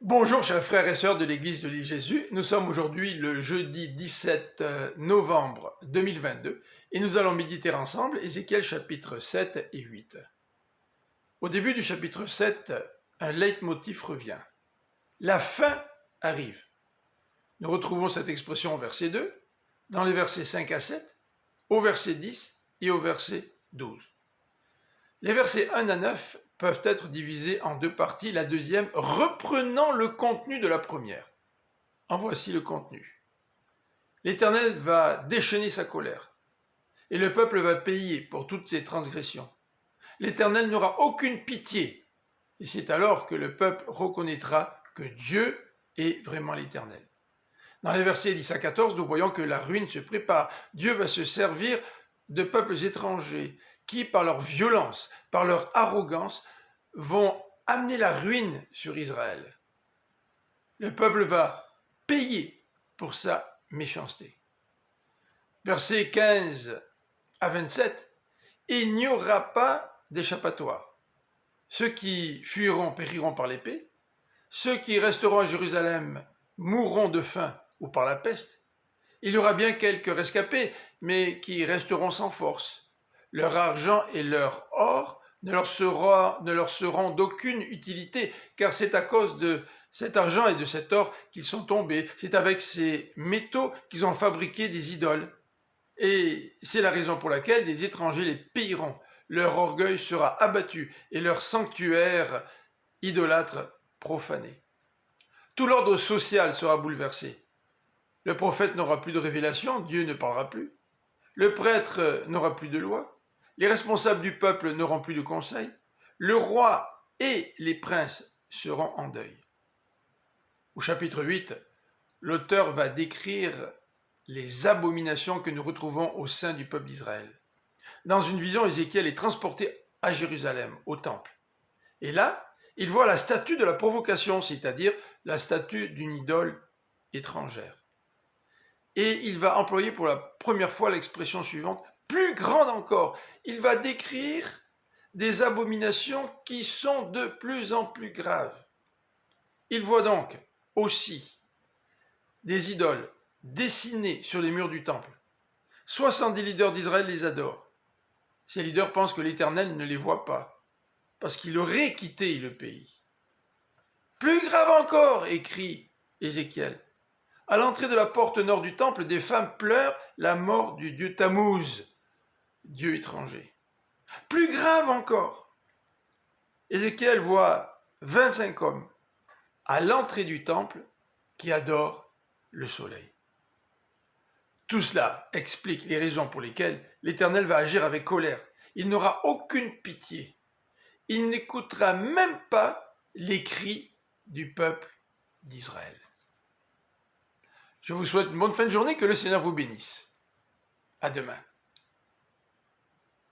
Bonjour chers frères et sœurs de l'église de l'île Jésus, nous sommes aujourd'hui le jeudi 17 novembre 2022 et nous allons méditer ensemble Ézéchiel chapitre 7 et 8. Au début du chapitre 7, un leitmotiv revient. La fin arrive. Nous retrouvons cette expression au verset 2, dans les versets 5 à 7, au verset 10 et au verset 12. Les versets 1 à 9 peuvent être divisés en deux parties, la deuxième reprenant le contenu de la première. En voici le contenu. L'Éternel va déchaîner sa colère, et le peuple va payer pour toutes ses transgressions. L'Éternel n'aura aucune pitié, et c'est alors que le peuple reconnaîtra que Dieu est vraiment l'Éternel. Dans les versets 10 à 14, nous voyons que la ruine se prépare. Dieu va se servir de peuples étrangers qui, par leur violence, par leur arrogance, vont amener la ruine sur Israël. Le peuple va payer pour sa méchanceté. Versets 15 à 27, il n'y aura pas d'échappatoire. Ceux qui fuiront périront par l'épée, ceux qui resteront à Jérusalem mourront de faim ou par la peste. Il y aura bien quelques rescapés, mais qui resteront sans force. Leur argent et leur or ne leur seront d'aucune utilité, car c'est à cause de cet argent et de cet or qu'ils sont tombés. C'est avec ces métaux qu'ils ont fabriqué des idoles. Et c'est la raison pour laquelle des étrangers les pilleront. Leur orgueil sera abattu et leur sanctuaire idolâtre profané. Tout l'ordre social sera bouleversé. Le prophète n'aura plus de révélation, Dieu ne parlera plus. Le prêtre n'aura plus de loi. Les responsables du peuple n'auront plus de conseil. Le roi et les princes seront en deuil. Au chapitre 8, l'auteur va décrire les abominations que nous retrouvons au sein du peuple d'Israël. Dans une vision, Ézéchiel est transporté à Jérusalem, au temple. Et là, il voit la statue de la provocation, c'est-à-dire la statue d'une idole étrangère. Et il va employer pour la première fois l'expression suivante, plus grande encore. Il va décrire des abominations qui sont de plus en plus graves. Il voit donc aussi des idoles dessinées sur les murs du temple. 70 leaders d'Israël les adorent. Ces leaders pensent que l'Éternel ne les voit pas, parce qu'il aurait quitté le pays. Plus grave encore, écrit Ézéchiel. À l'entrée de la porte nord du temple, des femmes pleurent la mort du dieu Tammuz, dieu étranger. Plus grave encore, Ézéchiel voit 25 hommes à l'entrée du temple qui adorent le soleil. Tout cela explique les raisons pour lesquelles l'Éternel va agir avec colère. Il n'aura aucune pitié. Il n'écoutera même pas les cris du peuple d'Israël. Je vous souhaite une bonne fin de journée, que le Seigneur vous bénisse. À demain.